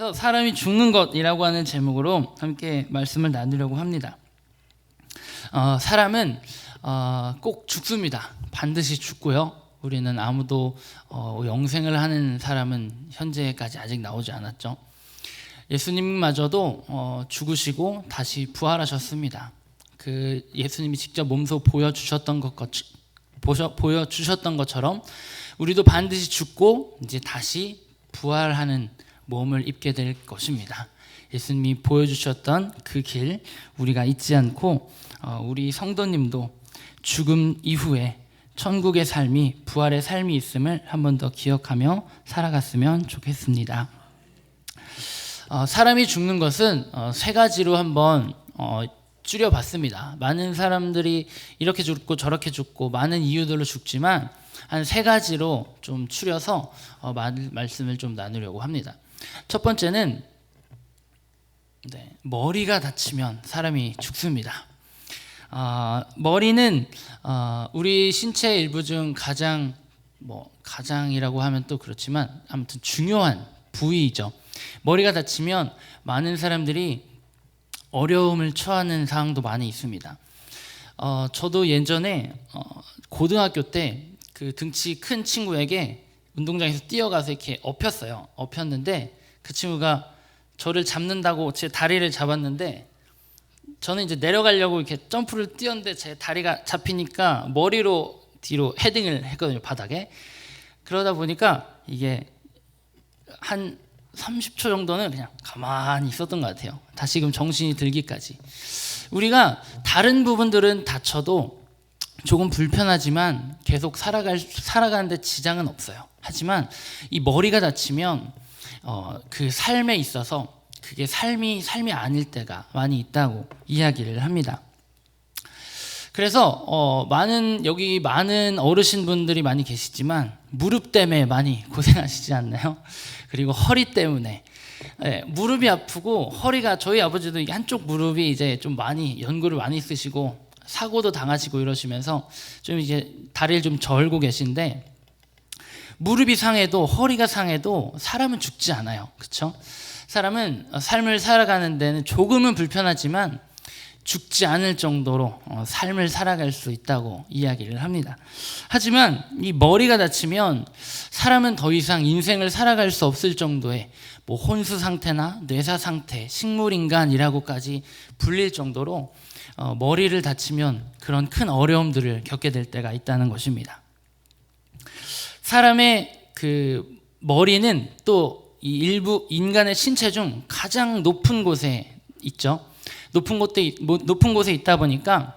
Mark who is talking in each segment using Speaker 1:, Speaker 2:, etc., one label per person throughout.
Speaker 1: 그래서 사람이 죽는 것이라고 하는 제목으로 함께 말씀을 나누려고 합니다. 사람은 꼭 죽습니다. 반드시 죽고요. 우리는 아무도 영생을 하는 사람은 현재까지 아직 나오지 않았죠. 예수님마저도 죽으시고 다시 부활하셨습니다. 그 예수님이 직접 몸소 보여주셨던 것처럼 우리도 반드시 죽고 이제 다시 부활하는 몸을 입게 될 것입니다. 예수님이 보여주셨던 그 길 우리가 잊지 않고 우리 성도님도 죽음 이후에 천국의 삶이, 부활의 삶이 있음을 한 번 더 기억하며 살아갔으면 좋겠습니다. 사람이 죽는 것은 세 가지로 한번 줄여봤습니다. 많은 사람들이 이렇게 죽고 저렇게 죽고 많은 이유들로 죽지만 한 세 가지로 좀 추려서 말씀을 좀 나누려고 합니다. 첫 번째는 머리가 다치면 사람이 죽습니다. 머리는 우리 신체의 일부 중 가장이라고 하면 또 그렇지만 아무튼 중요한 부위이죠. 머리가 다치면 많은 사람들이 어려움을 처하는 상황도 많이 있습니다. 저도 예전에 고등학교 때 그 등치 큰 친구에게 운동장에서 뛰어가서 이렇게 엎였는데 그 친구가 저를 잡는다고 제 다리를 잡았는데 저는 이제 내려가려고 이렇게 점프를 뛰었는데 제 다리가 잡히니까 머리로 뒤로 헤딩을 했거든요, 바닥에. 그러다 보니까 이게 한 30초 정도는 그냥 가만히 있었던 것 같아요. 다시금 정신이 들기까지. 우리가 다른 부분들은 다쳐도 조금 불편하지만 계속 살아가는데 지장은 없어요. 하지만 이 머리가 다치면 그 삶에 있어서 그게 삶이 아닐 때가 많이 있다고 이야기를 합니다. 그래서 여기 많은 어르신분들이 많이 계시지만 무릎 때문에 많이 고생하시지 않나요? 그리고 허리 때문에 무릎이 아프고 허리가, 저희 아버지도 이게 한쪽 무릎이 이제 좀 많이 연골을 많이 쓰시고 사고도 당하시고 이러시면서 좀 이제 다리를 좀 절고 계신데, 무릎이 상해도 허리가 상해도 사람은 죽지 않아요. 그렇죠? 사람은 삶을 살아가는 데는 조금은 불편하지만 죽지 않을 정도로 삶을 살아갈 수 있다고 이야기를 합니다. 하지만 이 머리가 다치면 사람은 더 이상 인생을 살아갈 수 없을 정도의 혼수 상태나 뇌사 상태, 식물인간이라고까지 불릴 정도로 머리를 다치면 그런 큰 어려움들을 겪게 될 때가 있다는 것입니다. 사람의 그 머리는 또 이 일부 인간의 신체 중 가장 높은 곳에 있죠. 높은 곳에 있다 보니까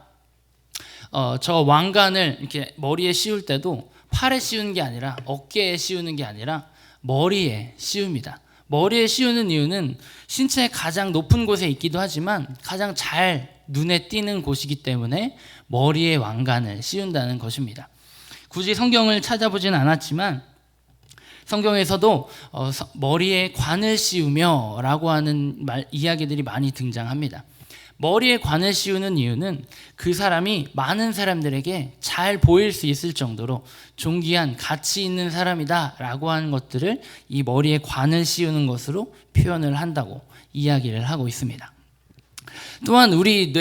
Speaker 1: 저 왕관을 이렇게 머리에 씌울 때도 팔에 씌우는 게 아니라 어깨에 씌우는 게 아니라 머리에 씌웁니다. 머리에 씌우는 이유는 신체의 가장 높은 곳에 있기도 하지만 가장 잘 눈에 띄는 곳이기 때문에 머리에 왕관을 씌운다는 것입니다. 굳이 성경을 찾아보진 않았지만 성경에서도 머리에 관을 씌우며 라고 하는 이야기들이 많이 등장합니다. 머리에 관을 씌우는 이유는 그 사람이 많은 사람들에게 잘 보일 수 있을 정도로 존귀한 가치 있는 사람이다 라고 하는 것들을 이 머리에 관을 씌우는 것으로 표현을 한다고 이야기를 하고 있습니다. 또한 우리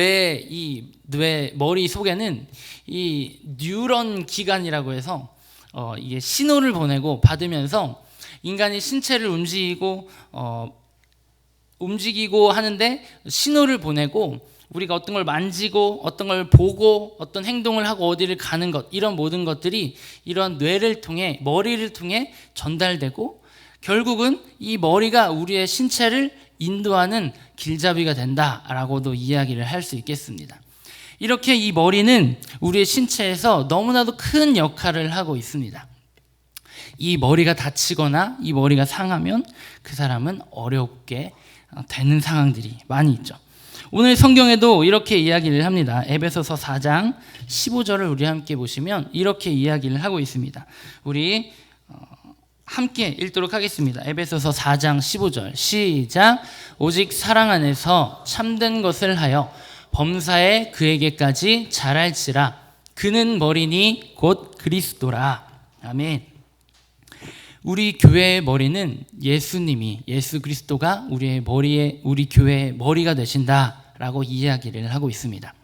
Speaker 1: 머리 속에는 이 뉴런 기관이라고 해서 이게 신호를 보내고 받으면서 인간이 신체를 움직이고 하는데 신호를 보내고, 우리가 어떤 걸 만지고 어떤 걸 보고 어떤 행동을 하고 어디를 가는 것, 이런 모든 것들이 이런 머리를 통해 전달되고 결국은 이 머리가 우리의 신체를 인도하는 길잡이가 된다라고도 이야기를 할 수 있겠습니다. 이렇게 이 머리는 우리의 신체에서 너무나도 큰 역할을 하고 있습니다. 이 머리가 다치거나 이 머리가 상하면 그 사람은 어렵게 되는 상황들이 많이 있죠. 오늘 성경에도 이렇게 이야기를 합니다. 에베소서 4장 15절을 우리 함께 보시면 이렇게 이야기를 하고 있습니다. 우리 함께 읽도록 하겠습니다. 에베소서 4장 15절 시작. 오직 사랑 안에서 참된 것을 하여 범사에 그에게까지 자랄지라. 그는 머리니 곧 그리스도라. 아멘. 우리 교회의 머리는 예수님이, 예수 그리스도가 우리 교회의 머리가 되신다라고 이야기를 하고 있습니다.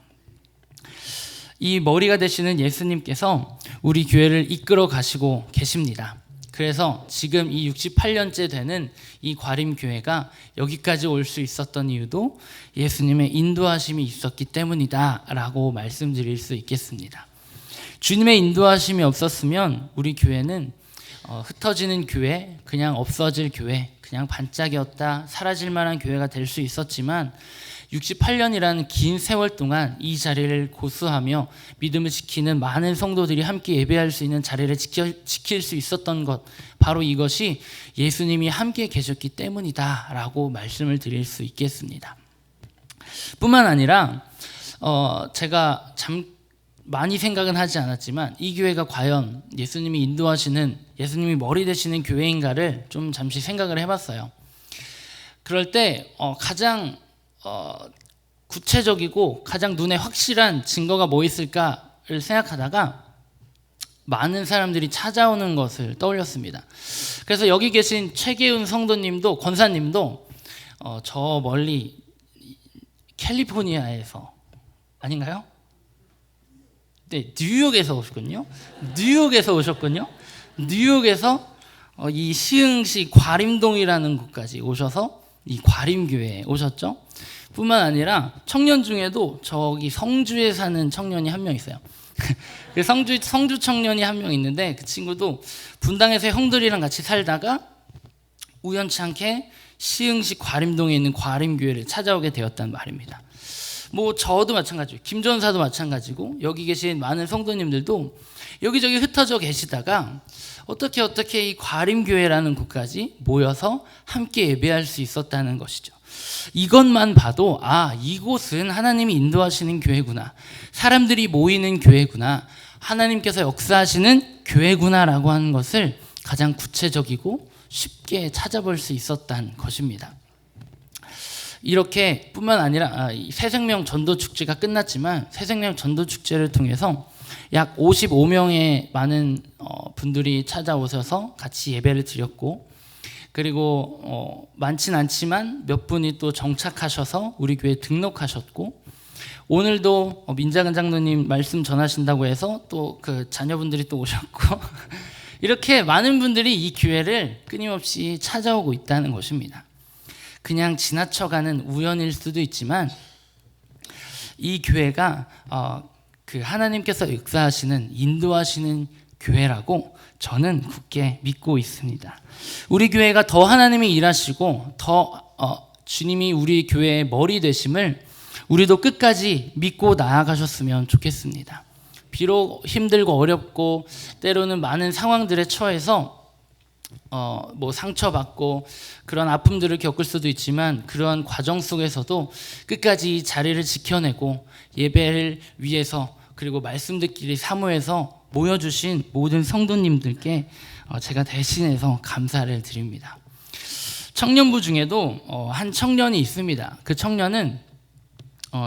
Speaker 1: 이 머리가 되시는 예수님께서 우리 교회를 이끌어 가시고 계십니다. 그래서 지금 이 68년째 되는 이 과림교회가 여기까지 올 수 있었던 이유도 예수님의 인도하심이 있었기 때문이다 라고 말씀드릴 수 있겠습니다. 주님의 인도하심이 없었으면 우리 교회는 흩어지는 교회, 그냥 없어질 교회, 그냥 반짝이었다 사라질 만한 교회가 될 수 있었지만 68년이라는 긴 세월 동안 이 자리를 고수하며 믿음을 지키는 많은 성도들이 함께 예배할 수 있는 자리를 지킬 수 있었던 것, 바로 이것이 예수님이 함께 계셨기 때문이다 라고 말씀을 드릴 수 있겠습니다. 뿐만 아니라 제가 참 많이 생각은 하지 않았지만 이 교회가 과연 예수님이 인도하시는, 예수님이 머리 되시는 교회인가를 좀 잠시 생각을 해봤어요. 그럴 때 가장 구체적이고 가장 눈에 확실한 증거가 뭐 있을까를 생각하다가 많은 사람들이 찾아오는 것을 떠올렸습니다. 그래서 여기 계신 최계훈 성도님도, 권사님도 저 멀리 캘리포니아에서, 아닌가요? 네, 뉴욕에서 오셨군요. 뉴욕에서 이 시흥시 과림동이라는 곳까지 오셔서 이 과림교회에 오셨죠. 뿐만 아니라 청년 중에도 저기 성주에 사는 청년이 한 명 있어요. 성주 청년이 한 명 있는데 그 친구도 분당에서 형들이랑 같이 살다가 우연치 않게 시흥시 과림동에 있는 과림교회를 찾아오게 되었단 말입니다. 뭐 저도 마찬가지고 김 전사도 마찬가지고 여기 계신 많은 성도님들도 여기저기 흩어져 계시다가 어떻게 이 과림교회라는 곳까지 모여서 함께 예배할 수 있었다는 것이죠. 이것만 봐도 이곳은 하나님이 인도하시는 교회구나, 사람들이 모이는 교회구나, 하나님께서 역사하시는 교회구나라고 하는 것을 가장 구체적이고 쉽게 찾아볼 수 있었다는 것입니다. 이렇게 뿐만 아니라 새생명 전도축제가 끝났지만 새생명 전도축제를 통해서 약 55명의 많은 분들이 찾아오셔서 같이 예배를 드렸고, 그리고 많진 않지만 몇 분이 또 정착하셔서 우리 교회에 등록하셨고, 오늘도 민자근 장로님 말씀 전하신다고 해서 또 그 자녀분들이 또 오셨고 이렇게 많은 분들이 이 교회를 끊임없이 찾아오고 있다는 것입니다. 그냥 지나쳐가는 우연일 수도 있지만 이 교회가 그 하나님께서 역사하시는, 인도하시는 교회라고 저는 굳게 믿고 있습니다. 우리 교회가 더 하나님이 일하시고 더 주님이 우리 교회의 머리 되심을 우리도 끝까지 믿고 나아가셨으면 좋겠습니다. 비록 힘들고 어렵고 때로는 많은 상황들에 처해서 뭐 상처받고 그런 아픔들을 겪을 수도 있지만 그러한 과정 속에서도 끝까지 이 자리를 지켜내고 예배를 위해서, 그리고 말씀 듣기를 사모해서 모여주신 모든 성도님들께 제가 대신해서 감사를 드립니다. 청년부 중에도 한 청년이 있습니다. 그 청년은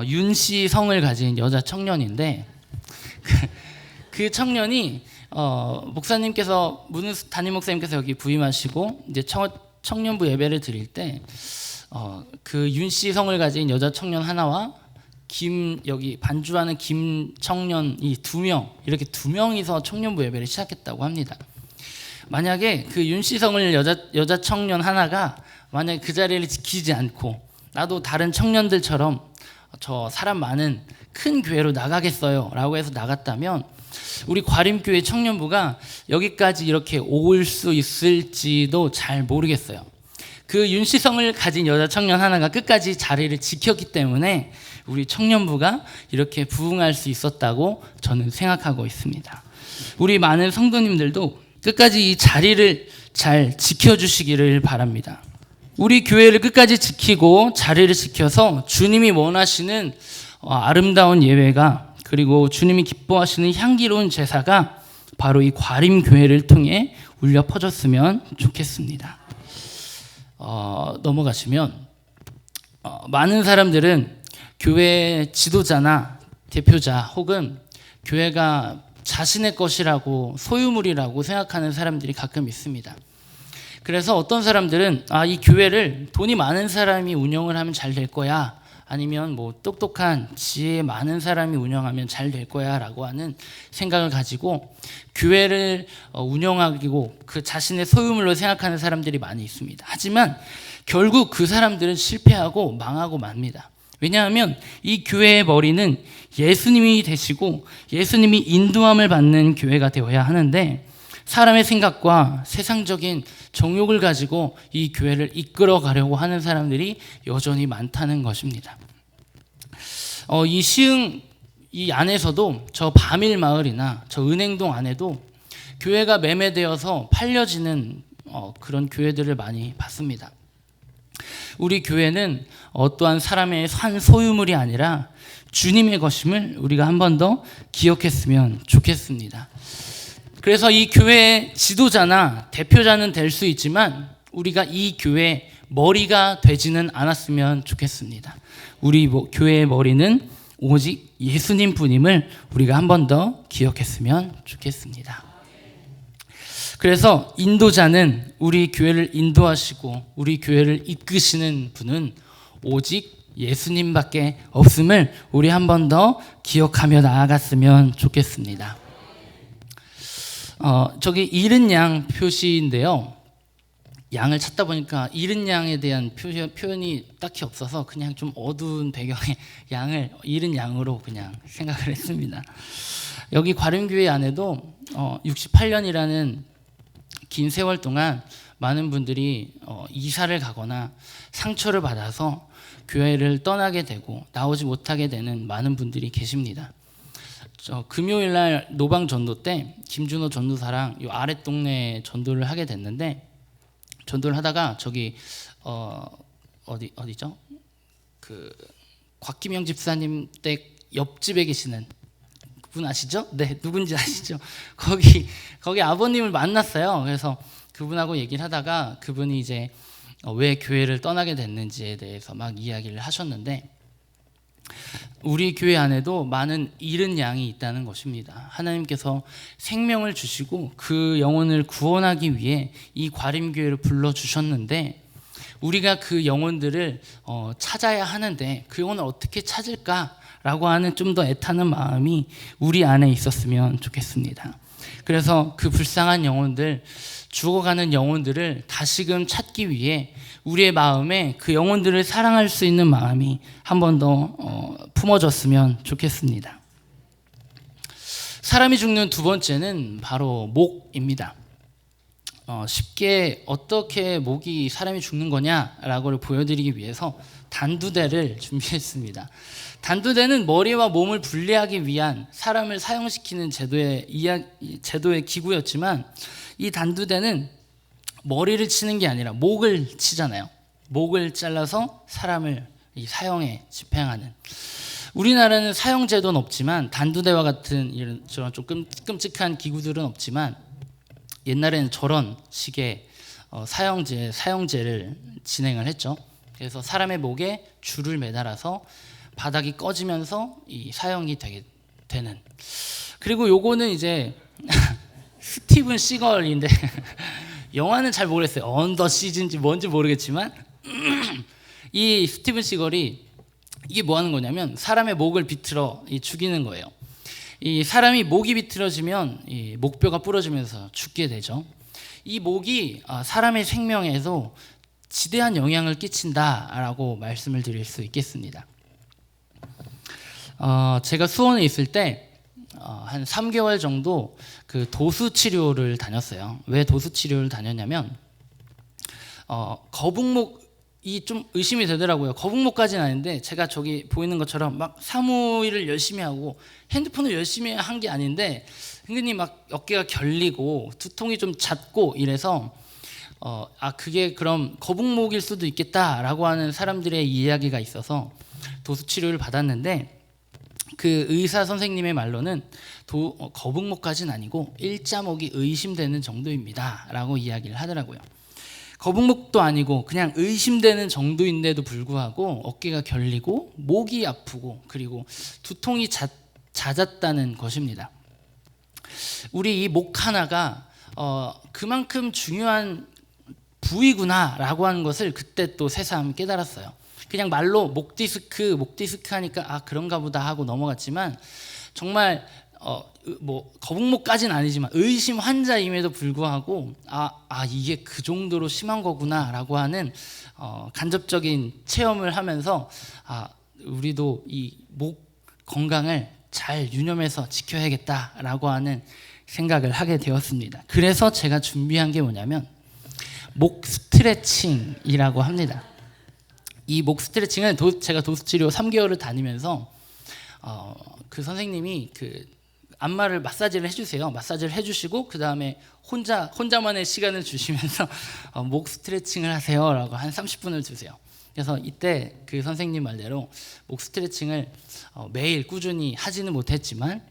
Speaker 1: 윤씨 성을 가진 여자 청년인데 그 청년이 목사님께서, 문은수 담임 목사님께서 여기 부임하시고 이제 청년부 예배를 드릴 때 그 윤씨 성을 가진 여자 청년 하나와 여기 반주하는 김 청년이 이렇게 두 명이서 청년부 예배를 시작했다고 합니다. 만약에 그 윤씨 성을 여자 청년 하나가 만약에 그 자리를 지키지 않고 나도 다른 청년들처럼 저 사람 많은 큰 교회로 나가겠어요 라고 해서 나갔다면 우리 과림교회 청년부가 여기까지 이렇게 올 수 있을지도 잘 모르겠어요. 그 윤씨성을 가진 여자 청년 하나가 끝까지 자리를 지켰기 때문에 우리 청년부가 이렇게 부흥할 수 있었다고 저는 생각하고 있습니다. 우리 많은 성도님들도 끝까지 이 자리를 잘 지켜주시기를 바랍니다. 우리 교회를 끝까지 지키고 자리를 지켜서 주님이 원하시는 아름다운 예배가, 그리고 주님이 기뻐하시는 향기로운 제사가 바로 이 과림교회를 통해 울려 퍼졌으면 좋겠습니다. 넘어가시면 많은 사람들은 교회 지도자나 대표자 혹은 교회가 자신의 것이라고, 소유물이라고 생각하는 사람들이 가끔 있습니다. 그래서 어떤 사람들은 이 교회를 돈이 많은 사람이 운영을 하면 잘 될 거야, 아니면 뭐 똑똑한 지혜 많은 사람이 운영하면 잘 될 거야 라고 하는 생각을 가지고 교회를 운영하고 그 자신의 소유물로 생각하는 사람들이 많이 있습니다. 하지만 결국 그 사람들은 실패하고 망하고 맙니다. 왜냐하면 이 교회의 머리는 예수님이 되시고 예수님이 인도함을 받는 교회가 되어야 하는데, 사람의 생각과 세상적인 정욕을 가지고 이 교회를 이끌어 가려고 하는 사람들이 여전히 많다는 것입니다. 이 시흥 이 안에서도 저 바밀 마을이나 저 은행동 안에도 교회가 매매되어서 팔려지는 그런 교회들을 많이 봤습니다. 우리 교회는 어떠한 사람의 산 소유물이 아니라 주님의 것임을 우리가 한 번 더 기억했으면 좋겠습니다. 그래서 이 교회의 지도자나 대표자는 될 수 있지만 우리가 이 교회의 머리가 되지는 않았으면 좋겠습니다. 우리 교회의 머리는 오직 예수님 뿐임을 우리가 한 번 더 기억했으면 좋겠습니다. 그래서 인도자는, 우리 교회를 인도하시고 우리 교회를 이끄시는 분은 오직 예수님밖에 없음을 우리 한 번 더 기억하며 나아갔으면 좋겠습니다. 저기 잃은 양 표시인데요. 양을 찾다 보니까 잃은 양에 대한 표현이 딱히 없어서 그냥 좀 어두운 배경의 양을 잃은 양으로 그냥 생각을 했습니다. 여기 과림교회 안에도 68년이라는 긴 세월 동안 많은 분들이 이사를 가거나 상처를 받아서 교회를 떠나게 되고 나오지 못하게 되는 많은 분들이 계십니다. 금요일날 노방 전도 때 김준호 전도사랑 이 아랫동네 전도를 하게 됐는데, 전도를 하다가 저기 어디죠? 그 곽기명 집사님 댁 옆집에 계시는 그분 아시죠? 네, 누군지 아시죠? 거기 아버님을 만났어요. 그래서 그분하고 얘기를 하다가 그분이 이제 왜 교회를 떠나게 됐는지에 대해서 막 이야기를 하셨는데, 우리 교회 안에도 많은 잃은 양이 있다는 것입니다. 하나님께서 생명을 주시고 그 영혼을 구원하기 위해 이 과림교회를 불러주셨는데, 우리가 그 영혼들을 찾아야 하는데 그 영혼을 어떻게 찾을까라고 하는 좀 더 애타는 마음이 우리 안에 있었으면 좋겠습니다. 그래서 그 불쌍한 영혼들, 죽어가는 영혼들을 다시금 찾기 위해 우리의 마음에 그 영혼들을 사랑할 수 있는 마음이 한 번 더 품어졌으면 좋겠습니다. 사람이 죽는 두 번째는 바로 목입니다. 쉽게 어떻게 목이 사람이 죽는 거냐라고 보여드리기 위해서 단두대를 준비했습니다. 단두대는 머리와 몸을 분리하기 위한 사람을 사용시키는 제도의 기구였지만, 이 단두대는 머리를 치는 게 아니라 목을 치잖아요. 목을 잘라서 사람을 사형에 집행하는. 우리나라는 사형제도는 없지만 단두대와 같은 이런 좀 끔찍한 기구들은 없지만, 옛날에는 저런 식의 사형제를 진행을 했죠. 그래서 사람의 목에 줄을 매달아서 바닥이 꺼지면서 이 사형이 되는. 그리고 요거는 이제 스티븐 시걸인데 영화는 잘 모르겠어요. 언더 시즌인지 뭔지 모르겠지만 이 스티븐 시걸이 이게 뭐 하는 거냐면 사람의 목을 비틀어 죽이는 거예요. 이 사람이 목이 비틀어지면 이 목뼈가 부러지면서 죽게 되죠. 이 목이 사람의 생명에도 지대한 영향을 끼친다라고 말씀을 드릴 수 있겠습니다. 제가 수원에 있을 때 한 3개월 정도 그 도수 치료를 다녔어요. 왜 도수 치료를 다녔냐면 거북목이 좀 의심이 되더라고요. 거북목까지는 아닌데 제가 저기 보이는 것처럼 막 사무일을 열심히 하고 핸드폰을 열심히 한 게 아닌데 은근히 막 어깨가 결리고 두통이 좀 잦고 이래서 그게 그럼 거북목일 수도 있겠다라고 하는 사람들의 이야기가 있어서 도수 치료를 받았는데, 그 의사 선생님의 말로는 거북목까지는 아니고 일자목이 의심되는 정도입니다 라고 이야기를 하더라고요. 거북목도 아니고 그냥 의심되는 정도인데도 불구하고 어깨가 결리고 목이 아프고 그리고 두통이 잦았다는 것입니다. 우리 이 목 하나가 그만큼 중요한 부위구나라고 하는 것을 그때 또 새삼 깨달았어요. 그냥 말로 목 디스크 하니까 그런가 보다 하고 넘어갔지만 정말 뭐 거북목까지는 아니지만 의심 환자임에도 불구하고 이게 그 정도로 심한 거구나라고 하는 간접적인 체험을 하면서 우리도 이 목 건강을 잘 유념해서 지켜야겠다라고 하는 생각을 하게 되었습니다. 그래서 제가 준비한 게 뭐냐면 목 스트레칭이라고 합니다. 이 목 스트레칭은 제가 도수치료 3개월을 다니면서 그 선생님이 그 안마를 마사지를 해주세요. 마사지를 해주시고 그 다음에 혼자만의 시간을 주시면서 목 스트레칭을 하세요라고 한 30분을 주세요. 그래서 이때 그 선생님 말대로 목 스트레칭을 매일 꾸준히 하지는 못했지만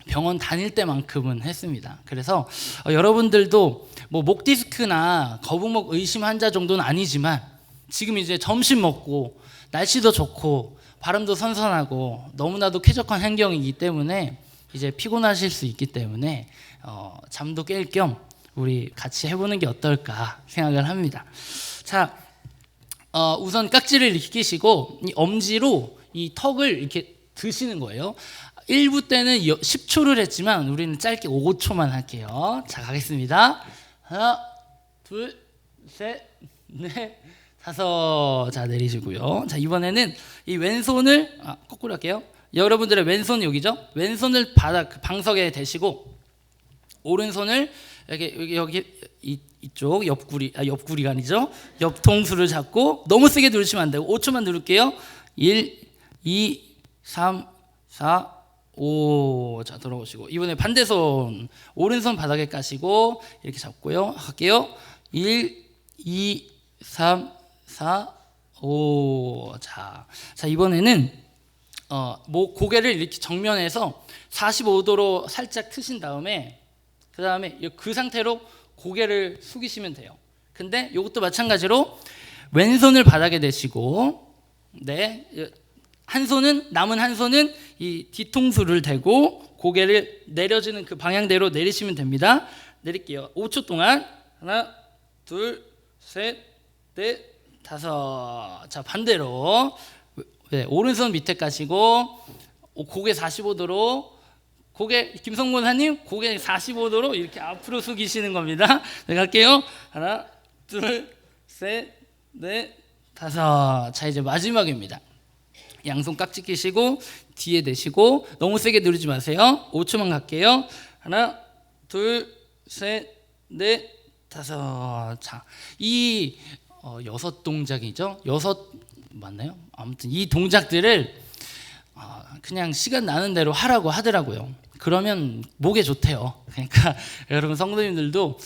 Speaker 1: 병원 다닐 때만큼은 했습니다. 그래서 여러분들도 뭐 목 디스크나 거북목 의심 환자 정도는 아니지만 지금 이제 점심 먹고 날씨도 좋고 바람도 선선하고 너무나도 쾌적한 환경이기 때문에 이제 피곤하실 수 있기 때문에 잠도 깰 겸 우리 같이 해보는 게 어떨까 생각을 합니다. 자, 우선 깍지를 이렇게 끼시고 이 엄지로 이 턱을 이렇게 드시는 거예요. 1부 때는 10초를 했지만 우리는 짧게 5초만 할게요. 자, 가겠습니다. 하나, 둘, 셋, 넷, 다섯. 자, 내리시고요. 자, 이번에는 이 왼손을 거꾸로 할게요. 여러분들의 왼손 여기죠? 왼손을 방석에 대시고 오른손을 여기 이쪽 옆구리가 아니죠? 옆통수를 잡고 너무 세게 누르시면 안 되고 5초만 누를게요. 1, 2, 3, 4, 5. 자, 돌아오시고 이번에 반대손 오른손 바닥에 까시고 이렇게 잡고요. 할게요. 1, 2, 3, 4, 5. 자, 이번에는 고개를 이렇게 정면에서 45도로 살짝 트신 다음에 그 상태로 고개를 숙이시면 돼요. 근데 이것도 마찬가지로 왼손을 바닥에 대시고 남은 한 손은 이 뒤통수를 대고 고개를 내려지는 그 방향대로 내리시면 됩니다. 내릴게요. 5초 동안 하나, 둘, 셋, 넷, 다섯. 자, 반대로 오른손 밑에 까시고 고개 45도로 김성곤 사님 고개 45도로 이렇게 앞으로 숙이시는 겁니다. 내가 할게요. 하나, 둘, 셋, 넷, 다섯. 자, 이제 마지막입니다. 양손 깍지 끼시고 뒤에 대시고 너무 세게 누르지 마세요. 5초만 갈게요. 하나, 둘, 셋, 넷, 다섯. 자, 이 6동작이죠. 6 맞나요? 아무튼 이 동작들을 그냥 시간 나는 대로 하라고 하더라고요. 그러면 목에 좋대요. 그러니까 여러분 성도님들도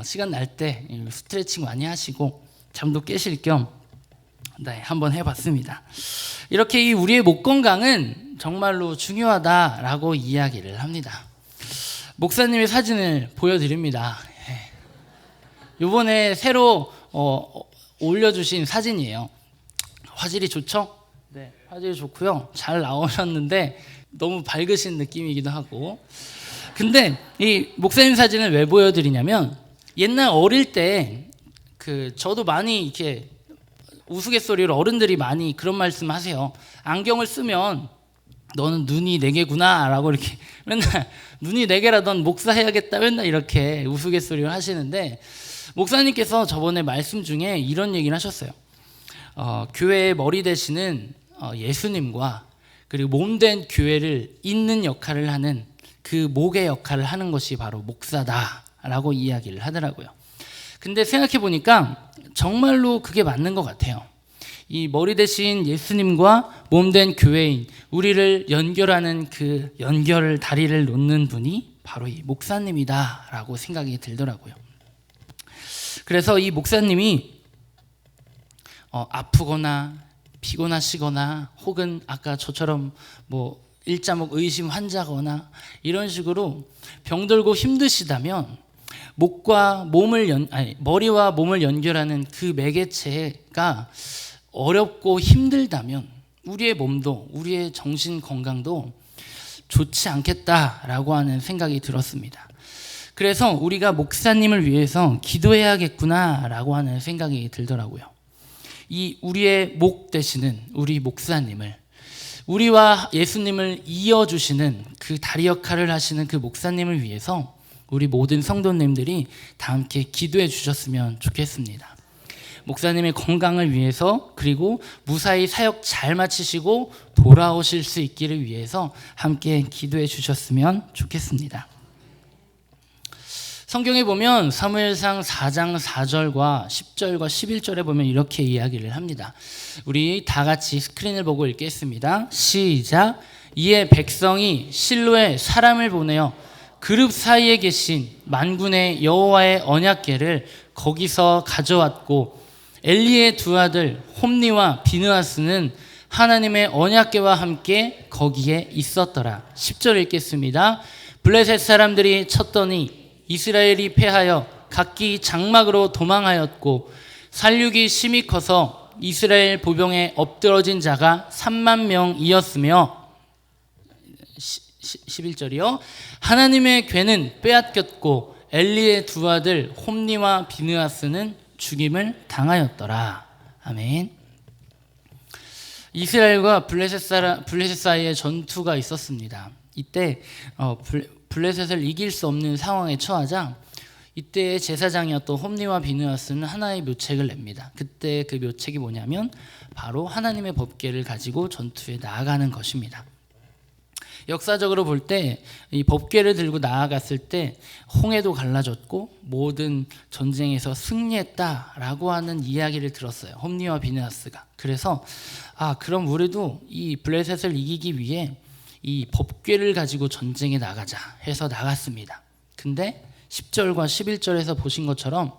Speaker 1: 시간 날 때 스트레칭 많이 하시고 잠도 깨실 겸 한번 해봤습니다. 이렇게 우리의 목 건강은 정말로 중요하다라고 이야기를 합니다. 목사님의 사진을 보여드립니다. 이번에 새로 올려주신 사진이에요. 화질이 좋죠? 네, 화질이 좋고요. 잘 나오셨는데 너무 밝으신 느낌이기도 하고. 근데 이 목사님 사진을 왜 보여드리냐면 옛날 어릴 때 저도 많이 이렇게 우스갯소리로 어른들이 많이 그런 말씀하세요. 안경을 쓰면 너는 눈이 4개구나 라고 이렇게 맨날 눈이 4개라던 목사 해야겠다 맨날 이렇게 우스갯소리를 하시는데 목사님께서 저번에 말씀 중에 이런 얘기를 하셨어요. 교회의 머리 되시는 예수님과 그리고 몸된 교회를 잇는 역할을 하는 그 목의 역할을 하는 것이 바로 목사다라고 이야기를 하더라고요. 근데 생각해 보니까 정말로 그게 맞는 것 같아요. 이 머리 대신 예수님과 몸된 교회인 우리를 연결하는 그 연결 다리를 놓는 분이 바로 이 목사님이다라고 생각이 들더라고요. 그래서 이 목사님이 아프거나 피곤하시거나 혹은 아까 저처럼 뭐 일자목 의심 환자거나 이런 식으로 병들고 힘드시다면 머리와 몸을 연결하는 그 매개체가 어렵고 힘들다면 우리의 몸도 우리의 정신 건강도 좋지 않겠다라고 하는 생각이 들었습니다. 그래서 우리가 목사님을 위해서 기도해야겠구나라고 하는 생각이 들더라고요. 이 우리의 목 되시는 우리 목사님을, 우리와 예수님을 이어주시는 그 다리 역할을 하시는 그 목사님을 위해서 우리 모든 성도님들이 다 함께 기도해 주셨으면 좋겠습니다. 목사님의 건강을 위해서, 그리고 무사히 사역 잘 마치시고 돌아오실 수 있기를 위해서 함께 기도해 주셨으면 좋겠습니다. 성경에 보면 사무엘상 4장 4절과 10절과 11절에 보면 이렇게 이야기를 합니다. 우리 다 같이 스크린을 보고 읽겠습니다. 시작. 이에 백성이 실로에 사람을 보내어 그룹 사이에 계신 만군의 여호와의 언약궤를 거기서 가져왔고, 엘리의 두 아들 홈니와 비느하스는 하나님의 언약궤와 함께 거기에 있었더라. 10절 읽겠습니다. 블레셋 사람들이 쳤더니 이스라엘이 패하여 각기 장막으로 도망하였고, 살육이 심히 커서 이스라엘 보병에 엎드러진 자가 3만 명이었으며, 11절이요. 하나님의 궤는 빼앗겼고 엘리의 두 아들 홈니와 비느하스는 죽임을 당하였더라. 아멘. 이스라엘과 블레셋 사이에 전투가 있었습니다. 이때 블레셋을 이길 수 없는 상황에 처하자 이때의 제사장이었던 홈니와 비느하스는 하나의 묘책을 냅니다. 그때 그 묘책이 뭐냐면 바로 하나님의 법궤를 가지고 전투에 나아가는 것입니다. 역사적으로 볼 때 이 법궤를 들고 나아갔을 때 홍해도 갈라졌고 모든 전쟁에서 승리했다라고 하는 이야기를 들었어요. 홈니와 비느하스가. 그래서 그럼 우리도 이 블레셋을 이기기 위해 이 법궤를 가지고 전쟁에 나가자 해서 나갔습니다. 근데 10절과 11절에서 보신 것처럼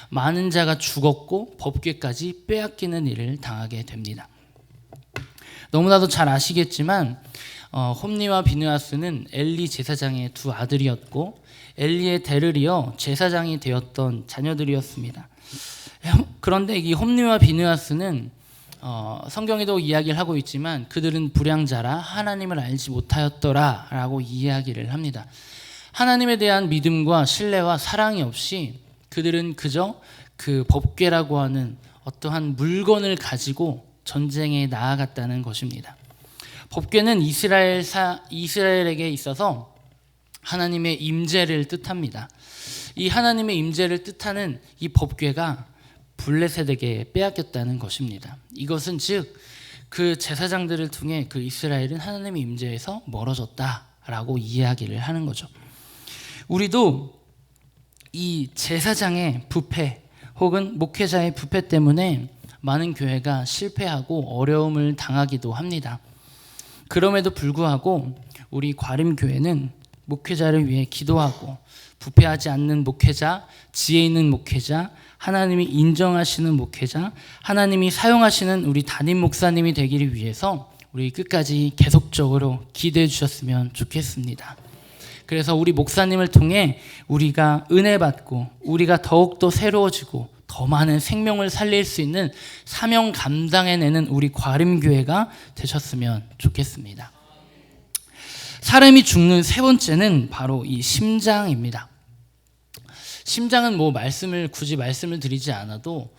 Speaker 1: 많은 자가 죽었고 법궤까지 빼앗기는 일을 당하게 됩니다. 너무나도 잘 아시겠지만 홈니와 비느하스는 엘리 제사장의 두 아들이었고 엘리의 대를 이어 제사장이 되었던 자녀들이었습니다. 그런데 이 홈니와 비느하스는 성경에도 이야기를 하고 있지만 그들은 불량자라 하나님을 알지 못하였더라 라고 이야기를 합니다. 하나님에 대한 믿음과 신뢰와 사랑이 없이 그들은 그저 그 법궤라고 하는 어떠한 물건을 가지고 전쟁에 나아갔다는 것입니다. 법궤는 이스라엘에게 있어서 하나님의 임재를 뜻합니다. 이 하나님의 임재를 뜻하는 이 법궤가 블레셋에게 빼앗겼다는 것입니다. 이것은 즉 그 제사장들을 통해 그 이스라엘은 하나님의 임재에서 멀어졌다라고 이야기를 하는 거죠. 우리도 이 제사장의 부패 혹은 목회자의 부패 때문에 많은 교회가 실패하고 어려움을 당하기도 합니다. 그럼에도 불구하고 우리 과림교회는 목회자를 위해 기도하고 부패하지 않는 목회자, 지혜 있는 목회자, 하나님이 인정하시는 목회자, 하나님이 사용하시는 우리 담임 목사님이 되기를 위해서 우리 끝까지 계속적으로 기도해 주셨으면 좋겠습니다. 그래서 우리 목사님을 통해 우리가 은혜 받고 우리가 더욱더 새로워지고 더 많은 생명을 살릴 수 있는 사명 감당해내는 우리 과림교회가 되셨으면 좋겠습니다. 사람이 죽는 세 번째는 바로 이 심장입니다. 심장은 굳이 말씀을 드리지 않아도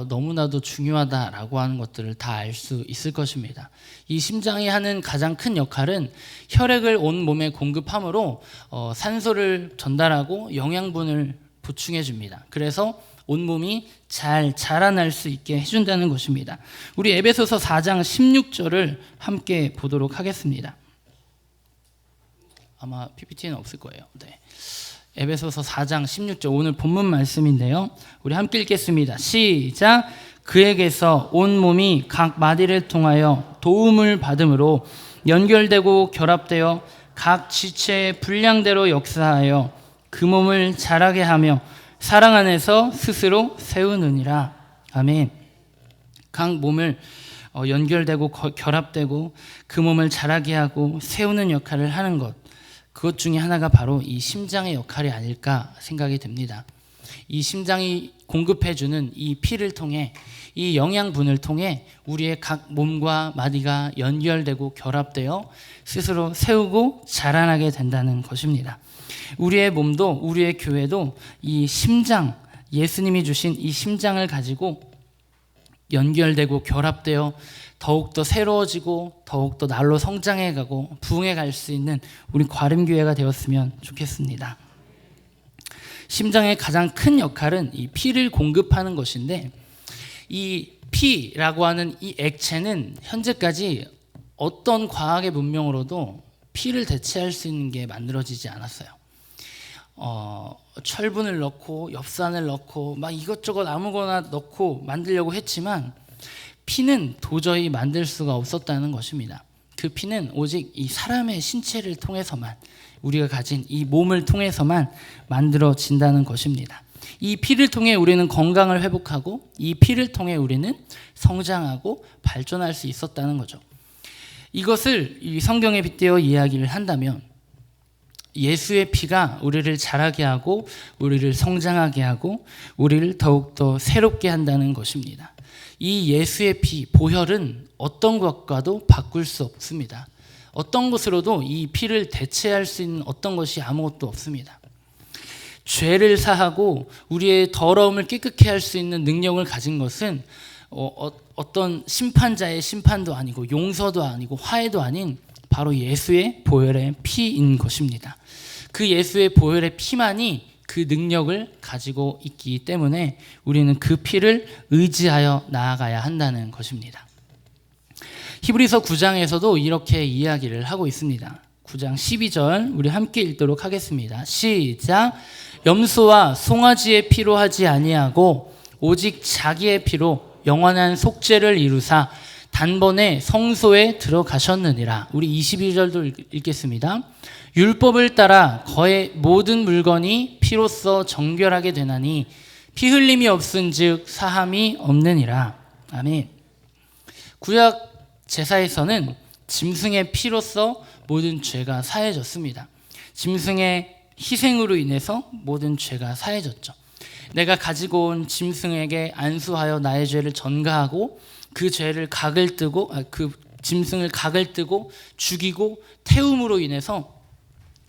Speaker 1: 너무나도 중요하다라고 하는 것들을 다 알 수 있을 것입니다. 이 심장이 하는 가장 큰 역할은 혈액을 온 몸에 공급함으로 산소를 전달하고 영양분을 보충해 줍니다. 그래서 온몸이 잘 자라날 수 있게 해준다는 것입니다. 우리 에베소서 4장 16절을 함께 보도록 하겠습니다. 아마 PPT는 없을 거예요. 네. 에베소서 4장 16절 오늘 본문 말씀인데요. 우리 함께 읽겠습니다. 시작. 그에게서 온 몸이 각 마디를 통하여 도움을 받음으로 연결되고 결합되어 각 지체의 분량대로 역사하여 그 몸을 자라게 하며 사랑 안에서 스스로 세우느니라. 아멘. 각 몸을 연결되고 결합되고 그 몸을 자라게 하고 세우는 역할을 하는 것, 그것 중에 하나가 바로 이 심장의 역할이 아닐까 생각이 됩니다. 이 심장이 공급해주는 이 피를 통해, 이 영양분을 통해 우리의 각 몸과 마디가 연결되고 결합되어 스스로 세우고 자라나게 된다는 것입니다. 우리의 몸도, 우리의 교회도 이 심장, 예수님이 주신 이 심장을 가지고 연결되고 결합되어 더욱더 새로워지고 더욱더 날로 성장해가고 부흥해갈 수 있는 우리 과림교회가 되었으면 좋겠습니다. 심장의 가장 큰 역할은 이 피를 공급하는 것인데, 이 피라고 하는 이 액체는 현재까지 어떤 과학의 문명으로도 피를 대체할 수 있는 게 만들어지지 않았어요. 철분을 넣고 엽산을 넣고 막 이것저것 아무거나 넣고 만들려고 했지만 피는 도저히 만들 수가 없었다는 것입니다. 그 피는 오직 이 사람의 신체를 통해서만, 우리가 가진 이 몸을 통해서만 만들어진다는 것입니다. 이 피를 통해 우리는 건강을 회복하고 이 피를 통해 우리는 성장하고 발전할 수 있었다는 거죠. 이것을 이 성경에 빗대어 이야기를 한다면 예수의 피가 우리를 자라게 하고 우리를 성장하게 하고 우리를 더욱더 새롭게 한다는 것입니다. 이 예수의 피, 보혈은 어떤 것과도 바꿀 수 없습니다. 어떤 것으로도 이 피를 대체할 수 있는 어떤 것이 아무것도 없습니다. 죄를 사하고 우리의 더러움을 깨끗게 할 수 있는 능력을 가진 것은 어떤 심판자의 심판도 아니고 용서도 아니고 화해도 아닌 바로 예수의 보혈의 피인 것입니다. 그 예수의 보혈의 피만이 그 능력을 가지고 있기 때문에 우리는 그 피를 의지하여 나아가야 한다는 것입니다. 히브리서 9장에서도 이렇게 이야기를 하고 있습니다. 9장 12절 우리 함께 읽도록 하겠습니다. 시작. 염소와 송아지의 피로 하지 아니하고 오직 자기의 피로 영원한 속죄를 이루사 단번에 성소에 들어가셨느니라. 우리 22절도 읽겠습니다. 율법을 따라 거의 모든 물건이 피로써 정결하게 되나니 피 흘림이 없은즉 사함이 없느니라. 아멘. 구약 제사에서는 짐승의 피로써 모든 죄가 사해졌습니다. 짐승의 희생으로 인해서 모든 죄가 사해졌죠. 내가 가지고 온 짐승에게 안수하여 나의 죄를 전가하고 그 죄를 그 짐승을 각을 뜨고 죽이고 태움으로 인해서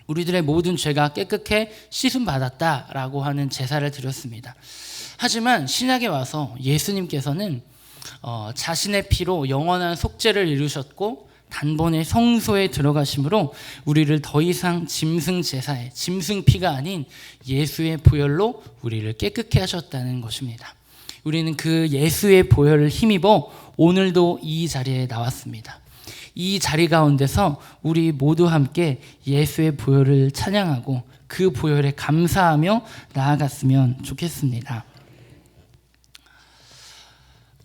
Speaker 1: 우리들의 모든 죄가 깨끗해 씻음 받았다라고 하는 제사를 드렸습니다. 하지만 신약에 와서 예수님께서는 자신의 피로 영원한 속죄를 이루셨고 단번에 성소에 들어가심으로 우리를 더 이상 짐승 제사에, 짐승 피가 아닌 예수의 보혈로 우리를 깨끗게 하셨다는 것입니다. 우리는 그 예수의 보혈을 힘입어 오늘도 이 자리에 나왔습니다. 이 자리 가운데서 우리 모두 함께 예수의 보혈을 찬양하고 그 보혈에 감사하며 나아갔으면 좋겠습니다.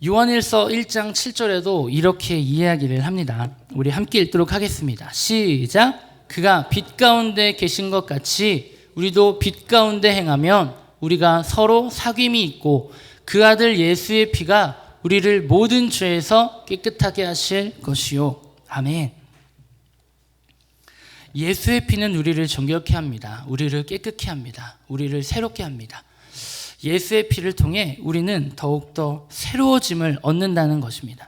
Speaker 1: 요한일서 1장 7절에도 이렇게 이야기를 합니다. 우리 함께 읽도록 하겠습니다. 시작. 그가 빛 가운데 계신 것 같이 우리도 빛 가운데 행하면 우리가 서로 사귐이 있고 그 아들 예수의 피가 우리를 모든 죄에서 깨끗하게 하실 것이요. 아멘. 예수의 피는 우리를 정결케 합니다. 우리를 깨끗게 합니다. 우리를 새롭게 합니다. 예수의 피를 통해 우리는 더욱더 새로워짐을 얻는다는 것입니다.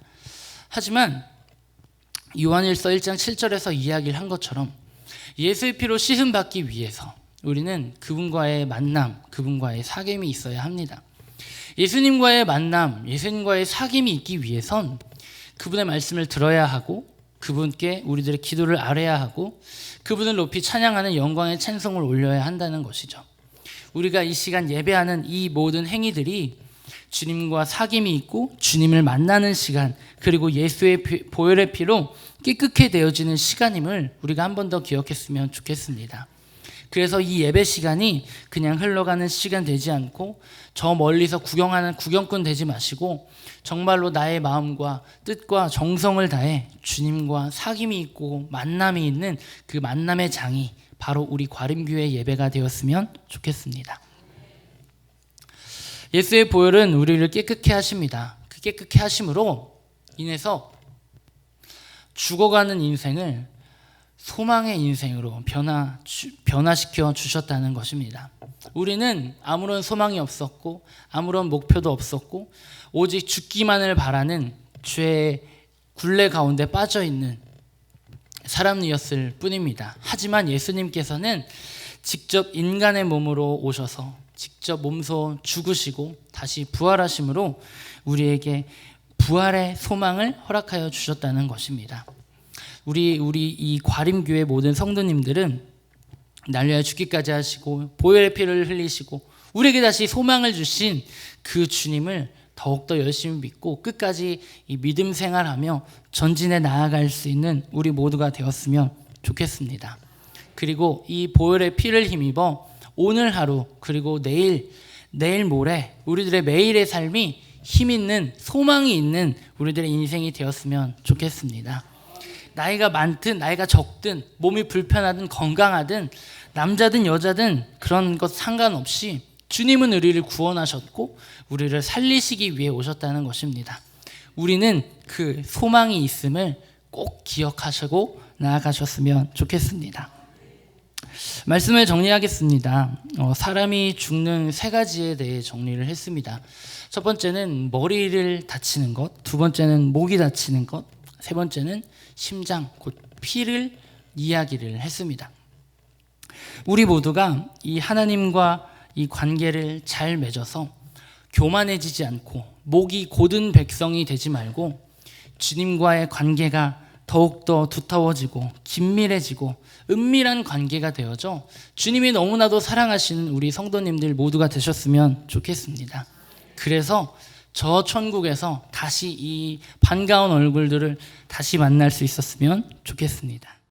Speaker 1: 하지만 요한일서 1장 7절에서 이야기를 한 것처럼 예수의 피로 씻음받기 위해서 우리는 그분과의 만남, 그분과의 사귐이 있어야 합니다. 예수님과의 만남, 예수님과의 사귐이 있기 위해선 그분의 말씀을 들어야 하고 그분께 우리들의 기도를 아뢰야 하고 그분을 높이 찬양하는 영광의 찬송을 올려야 한다는 것이죠. 우리가 이 시간 예배하는 이 모든 행위들이 주님과 사귐이 있고 주님을 만나는 시간, 그리고 예수의 보혈의 피로 깨끗게 되어지는 시간임을 우리가 한 번 더 기억했으면 좋겠습니다. 그래서 이 예배 시간이 그냥 흘러가는 시간 되지 않고 저 멀리서 구경하는 구경꾼 되지 마시고 정말로 나의 마음과 뜻과 정성을 다해 주님과 사귐이 있고 만남이 있는 그 만남의 장이 바로 우리 과림교회 예배가 되었으면 좋겠습니다. 예수의 보혈은 우리를 깨끗게 하십니다. 그 깨끗게 하심으로 인해서 죽어가는 인생을 소망의 인생으로 변화시켜 주셨다는 것입니다. 우리는 아무런 소망이 없었고 아무런 목표도 없었고 오직 죽기만을 바라는 죄의 굴레 가운데 빠져 있는 사람이었을 뿐입니다. 하지만 예수님께서는 직접 인간의 몸으로 오셔서 직접 몸소 죽으시고 다시 부활하심으로 우리에게 부활의 소망을 허락하여 주셨다는 것입니다. 우리 이 과림교회 모든 성도님들은 날려 죽기까지 하시고 보혈의 피를 흘리시고 우리에게 다시 소망을 주신 그 주님을 더욱더 열심히 믿고 끝까지 이 믿음 생활하며 전진해 나아갈 수 있는 우리 모두가 되었으면 좋겠습니다. 그리고 이 보혈의 피를 힘입어 오늘 하루 그리고 내일 모레 우리들의 매일의 삶이 힘 있는 소망이 있는 우리들의 인생이 되었으면 좋겠습니다. 나이가 많든 나이가 적든 몸이 불편하든 건강하든 남자든 여자든 그런 것 상관없이 주님은 우리를 구원하셨고 우리를 살리시기 위해 오셨다는 것입니다. 우리는 그 소망이 있음을 꼭 기억하시고 나아가셨으면 좋겠습니다. 말씀을 정리하겠습니다. 사람이 죽는 세 가지에 대해 정리를 했습니다. 첫 번째는 머리를 다치는 것, 두 번째는 목이 다치는 것, 세 번째는 심장, 곧 피를 이야기를 했습니다. 우리 모두가 이 하나님과 이 관계를 잘 맺어서 교만해지지 않고 목이 곧은 백성이 되지 말고 주님과의 관계가 더욱더 두터워지고 긴밀해지고 은밀한 관계가 되어져 주님이 너무나도 사랑하시는 우리 성도님들 모두가 되셨으면 좋겠습니다. 그래서 저 천국에서 다시 이 반가운 얼굴들을 다시 만날 수 있었으면 좋겠습니다.